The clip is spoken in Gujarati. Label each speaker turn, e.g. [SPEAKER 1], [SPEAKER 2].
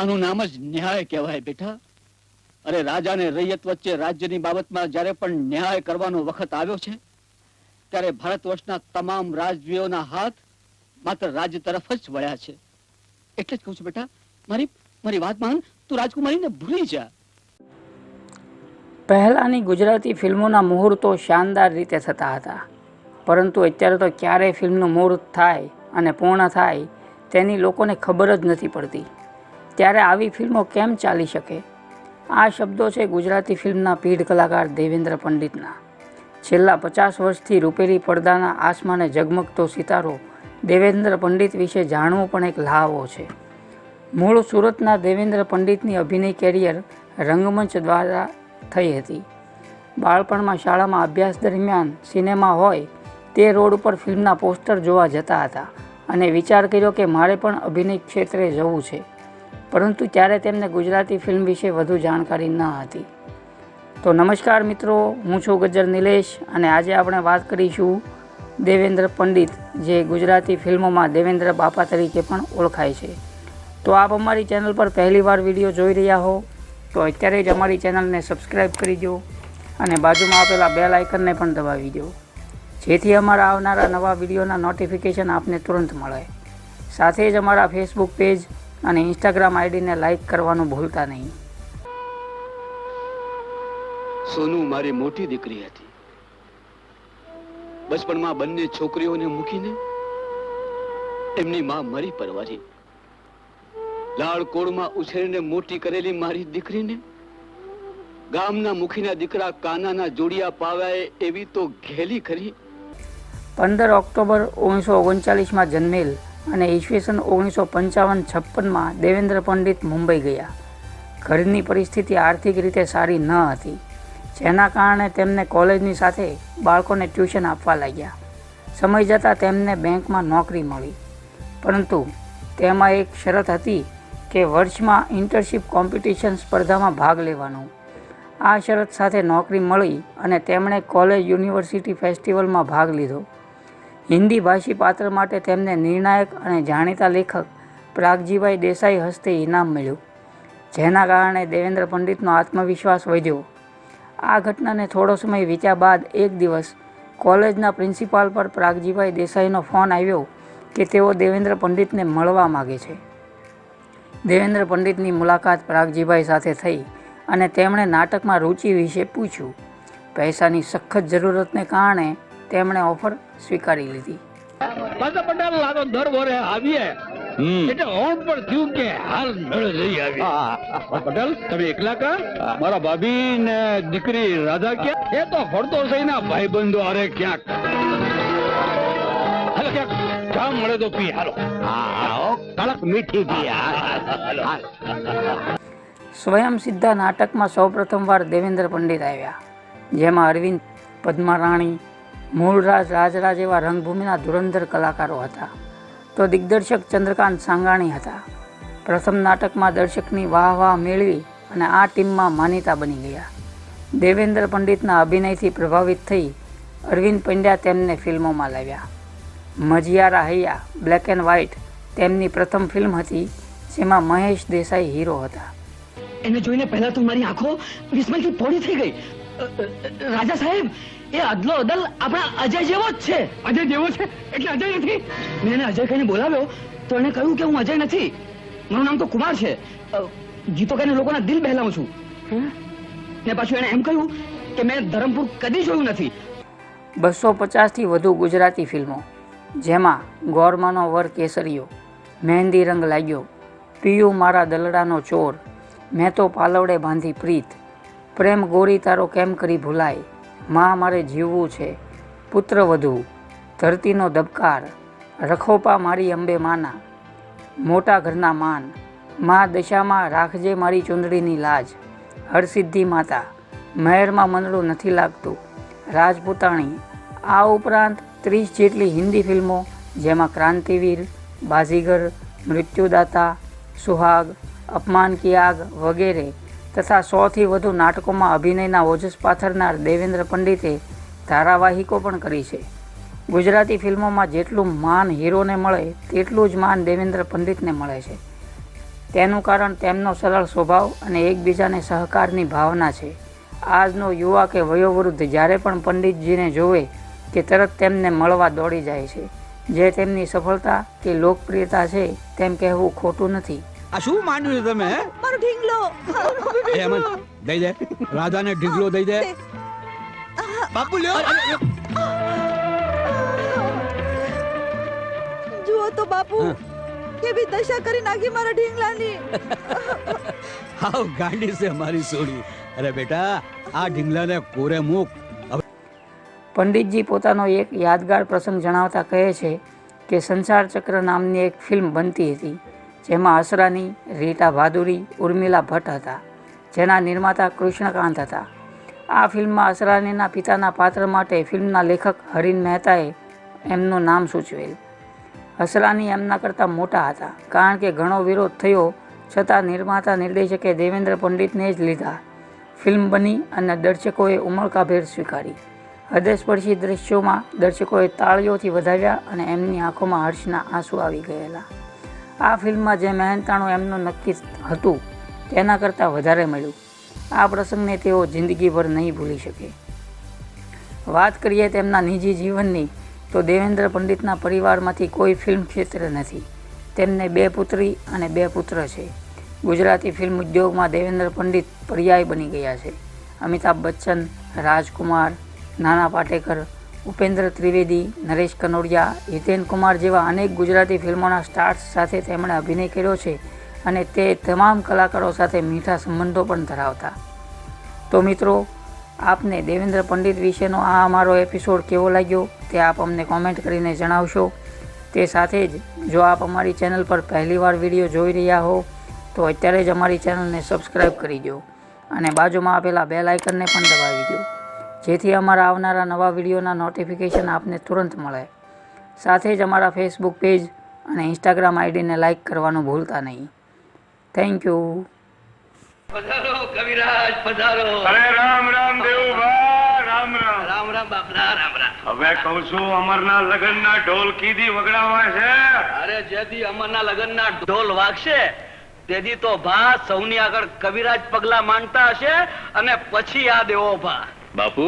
[SPEAKER 1] આનું નામ જ ન્યાય કહેવાય બેટા. અરે રાજા ને રૈયત વચ્ચે રાજ્યની બાબતમાં જ્યારે પણ ન્યાય કરવાનો વખત આવ્યો છે ત્યારે ભારત વર્ષના તમામ રાજવીઓના હાથ માત્ર રાજ્ય તરફ જ વળ્યા છે. એટલે જ કહું છું બેટા, મારી વાત માન, તું રાજકુમારીને ભૂલી જા.
[SPEAKER 2] પહેલાંની ગુજરાતી ફિલ્મોના મુહૂર્તો શાનદાર રીતે થતા હતા, પરંતુ અત્યારે તો ક્યારે ફિલ્મનું મુહૂર્ત થાય અને પૂર્ણ થાય તેની લોકોને ખબર જ નથી પડતી. ત્યારે આવી ફિલ્મો કેમ ચાલી શકે? આ શબ્દો છે ગુજરાતી ફિલ્મના પીઢ કલાકાર દેવેન્દ્ર પંડિતના. છેલ્લા 50 વર્ષથી રૂપેરી પડદાના આસમાને ઝગમગતો સિતારો દેવેન્દ્ર પંડિત વિશે જાણવું પણ એક લ્હાવો છે. મૂળ સુરતના દેવેન્દ્ર પંડિતની અભિનય કેરિયર રંગમંચ દ્વારા થઈ હતી. બાળપણમાં શાળામાં અભ્યાસ દરમિયાન સિનેમા હોય તે રોડ ઉપર ફિલ્મના પોસ્ટર જોવા જતા હતા અને વિચાર કર્યો કે મારે પણ અભિનય ક્ષેત્રે જવું છે, પરંતુ ત્યારે તેમને ગુજરાતી ફિલ્મ વિશે વધુ જાણકારી ન હતી. તો નમસ્કાર મિત્રો, હું છું ગજ્જર નિલેશ અને આજે આપણે વાત કરીશું દેવેન્દ્ર પંડિત, જે ગુજરાતી ફિલ્મોમાં દેવેન્દ્ર બાપા તરીકે પણ ઓળખાય છે. તો આપ અમારી ચેનલ પર પહેલીવાર વિડીયો જોઈ રહ્યા હો તો અત્યારે જ અમારી ચેનલને સબસ્ક્રાઈબ કરી દો અને બાજુમાં આપેલા બેલ આઇકનને પણ દબાવી દો, જેથી અમારા આવનારા નવા વિડીયોના નોટિફિકેશન આપને તુરંત મળે. સાથે જ અમારા ફેસબુક પેજ અને ઇન્સ્ટાગ્રામ આઈડીને લાઇક કરવાનું ભૂલતા નહીં.
[SPEAKER 1] સોનુ મારી મોટી દીકરી હતી. બચપણમાં બંને છોકરીઓને મૂકીને એમની માં મરી પરવારી. લાળકોળમાં ઉછેરીને મોટી કરેલી મારી દીકરીને ગામના મુખીના દીકરા કાનાના જોડિયા પાવાએ એવી તો ઘેલી કરી.
[SPEAKER 2] 15 ઓક્ટોબર 1939માં જન્મેલ અને ઈસવીસન 1955-56માં દેવેન્દ્ર પંડિત મુંબઈ ગયા. ઘરની પરિસ્થિતિ આર્થિક રીતે સારી ન હતી, જેના કારણે તેમને કોલેજની સાથે બાળકોને ટ્યુશન આપવા લાગ્યા. સમય જતાં તેમને બેંકમાં નોકરી મળી, પરંતુ તેમાં એક શરત હતી કે વર્ષમાં ઇન્ટર્નશિપ કોમ્પિટિશન સ્પર્ધામાં ભાગ લેવાનો. આ શરત સાથે નોકરી મળી અને તેમણે કોલેજ યુનિવર્સિટી ફેસ્ટિવલમાં ભાગ લીધો. હિન્દી ભાષી પાત્ર માટે તેમને નિર્ણાયક અને જાણીતા લેખક પ્રાગજીભાઈ દેસાઈ હસ્તે ઇનામ મળ્યું, જેના કારણે દેવેન્દ્ર પંડિતનો આત્મવિશ્વાસ વધ્યો. આ ઘટનાને થોડો સમય વીત્યા બાદ એક દિવસ કોલેજના પ્રિન્સિપાલ પર પ્રાગજીભાઈ દેસાઈનો ફોન આવ્યો કે તેઓ દેવેન્દ્ર પંડિતને મળવા માગે છે. દેવેન્દ્ર પંડિતની મુલાકાત પ્રાગજીભાઈ સાથે થઈ અને તેમણે નાટકમાં રુચિ વિશે પૂછ્યું. પૈસાની સખત જરૂરતને કારણે તેમણે ઓફર સ્વીકારી લીધી.
[SPEAKER 3] પટેલ લાગો દર વરે આવીએ એટલે ઓન પર થયું કે હાલ મેળે લઈ આવી. પટેલ તમે એકલા કા? મારા ભાભી ને દીકરી રાધા ક્યાં? એ તો ફરતો સહીના ભાઈબંધો અરે ક્યાંક. હાલો ક્યાંક ચા મળે તો પી. હાલો કડક મીઠી પી.
[SPEAKER 2] સ્વયં સિદ્ધા નાટકમાં સૌપ્રથમવાર દેવેન્દ્ર પંડિત આવ્યા, જેમાં અરવિંદ, પદ્મારાણી, મૂળરાજ, રાજરાજ એવા રંગભૂમિના ધુરંધર કલાકારો હતા, તો દિગ્દર્શક ચંદ્રકાંત સાંગાણી હતા. પ્રથમ નાટકમાં દર્શકની વાહ મેળવી અને આ ટીમમાં માનીતા બની ગયા. દેવેન્દ્ર પંડિતના અભિનયથી પ્રભાવિત થઈ અરવિંદ પંડ્યા તેમને ફિલ્મોમાં લાવ્યા. મજિયારા હૈયા બ્લેક એન્ડ વ્હાઇટ તેમની પ્રથમ ફિલ્મ હતી, જેમાં મહેશ દેસાઈ હીરો હતા.
[SPEAKER 4] એને જોઈને પહેલા તો મારી આંખો વિસ્મયથી પોળી થઈ ગઈ. રાજા સાહેબ, એ અદલો અદલ આપણા અજય જેવો જ છે.
[SPEAKER 3] અજય જેવો છે એટલે અજય નથી?
[SPEAKER 4] મેં એને અજય કહીને બોલાવ્યો તો એને કહ્યું કે હું અજય નથી, મારું નામ તો કુમાર છે. ગીતો કહીને લોકોના દિલ બહેલાવું છું. ને પાછું એને એમ કહ્યું કે મેં ધરમપુર કદી જોયું નથી.
[SPEAKER 2] 250થી વધુ ગુજરાતી ફિલ્મો, જેમાં ગોરમાનો વર કેસરીયો, મહેંદી રંગ લાગ્યો, પિયુ મારા દલડાનો ચોર, મેં તો પાલવડે બાંધી પ્રીત, પ્રેમ ગોરી તારો કેમ કરી ભૂલાય, માં મારે જીવવું છે, પુત્રવધુ, ધરતીનો ધબકાર, રખોપા મારી અંબે માના, મોટા ઘરના માન, મા દશામાં રાખજે મારી ચુંદડીની લાજ, હરસિદ્ધિ માતા, મહેરમાં મનડું નથી લાગતું, રાજપૂતાણી. આ ઉપરાંત 30 જેટલી હિન્દી ફિલ્મો, જેમાં ક્રાંતિવીર, બાજીગર, મૃત્યુદાતા, સુહાગ, અપમાન કી આગ વગેરે તથા 100થી વધુ નાટકોમાં અભિનયના ઓજસ પાથરનાર દેવેન્દ્ર પંડિતે ધારાવાહિકો પણ કરી છે. ગુજરાતી ફિલ્મોમાં જેટલું માન હીરોને મળે તેટલું જ માન દેવેન્દ્ર પંડિતને મળે છે. તેનું કારણ તેમનો સરળ સ્વભાવ અને એકબીજાને સહકારની ભાવના છે. આજનો યુવા કે વયોવૃદ્ધ જ્યારે પણ પંડિતજીને જોવે કે તરત તેમને મળવા દોડી જાય છે. જે તેમની સફળતા કે લોકપ્રિયતા છે તેમ કહેવું ખોટું નથી.
[SPEAKER 3] આ શું માંડ્યું છે તમે?
[SPEAKER 5] મારો ઢીંગલો.
[SPEAKER 3] એ અમન દઈ દે, રાધાને ઢીંગલો દઈ દે. બાપુ લ્યો.
[SPEAKER 5] જુઓ તો બાપુ કેવી દશા કરી નાખી મારા ઢીંગલાની.
[SPEAKER 3] હાવ ગાંડી છે મારી સોડી. અરે બેટા, આ ઢીંગલાને કોરે મૂક.
[SPEAKER 2] પંડિતજી પોતાનો એક યાદગાર પ્રસંગ જણાવતા કહે છે કે સંસાર ચક્ર નામની એક ફિલ્મ બનતી હતી, જેમાં અસરાની, રીટા ભાદુરી, ઉર્મિલા ભટ્ટ હતા, જેના નિર્માતા કૃષ્ણકાંત હતા. આ ફિલ્મમાં અસરાનીના પિતાના પાત્ર માટે ફિલ્મના લેખક હરીન મહેતાએ એમનું નામ સૂચવેલ. અસરાની એમના કરતાં મોટા હતા, કારણ કે ઘણો વિરોધ થયો છતાં નિર્માતા નિર્દેશકે દેવેન્દ્ર પંડિતને જ લીધા. ફિલ્મ બની અને દર્શકોએ ઉમળકાભેર સ્વીકારી. હૃદયસ્પર્શી દ્રશ્યોમાં દર્શકોએ તાળીઓથી વધાવ્યા અને એમની આંખોમાં હર્ષના આંસુ આવી ગયેલા. આ ફિલ્મમાં જે મહેનતાણું એમનું નક્કી હતું તેના કરતાં વધારે મળ્યું. આ પ્રસંગને તેઓ જિંદગીભર નહીં ભૂલી શકે. વાત કરીએ તેમના નિજી જીવનની તો દેવેન્દ્ર પંડિતના પરિવારમાંથી કોઈ ફિલ્મ ક્ષેત્રે નથી. તેમને 2 પુત્રી અને 2 પુત્ર છે. ગુજરાતી ફિલ્મ ઉદ્યોગમાં દેવેન્દ્ર પંડિત પર્યાય બની ગયા છે. અમિતાભ બચ્ચન, રાજકુમાર, નાના પાટેકર, ઉપેન્દ્ર ત્રિવેદી, નરેશ કનોડિયા, હિતેન કુમાર જેવા અનેક ગુજરાતી ફિલ્મોના સ્ટાર્સ સાથે તેમણે અભિનય કર્યો છે અને તે તમામ કલાકારો સાથે મીઠા સંબંધો પણ ધરાવતા. તો મિત્રો, આપને દેવેન્દ્ર પંડિત વિશેનો આ અમારો એપિસોડ કેવો લાગ્યો તે આપ અમને કોમેન્ટ કરીને જણાવશો. તે સાથે જ જો આપ અમારી ચેનલ પર પહેલીવાર વિડીયો જોઈ રહ્યા હો તો અત્યારે જ અમારી ચેનલને સબસ્ક્રાઈબ કરી દો અને બાજુમાં આપેલા બેલ આઇકનને પણ દબાવી દો, જેથી અમારા આવનારા નવા વિડીયોના નોટિફિકેશન આપને તુરંત મળે. સાથે જ અમારા ફેસબુક પેજ અને ઇન્સ્ટાગ્રામ આઈડીને લાઇક કરવાનું ભૂલતા નહીં. Thank you.
[SPEAKER 4] પધારો કવિરાજ, પધારો.
[SPEAKER 6] અરે રામ રામ દેવુભા, રામ રામ.
[SPEAKER 4] રામ રામ બાપલા, રામ રામ.
[SPEAKER 6] હવે કહું છું, અમરના લગ્નના ઢોલ કીધી વગડાવા છે.
[SPEAKER 4] અરે જેથી અમરના લગ્નના ઢોલ વાગશે તેથી તો ભા સૌની આગળ કવિરાજ પગલા માંડતા હશે અને પછી આ દેવો ભા.
[SPEAKER 6] બાપુ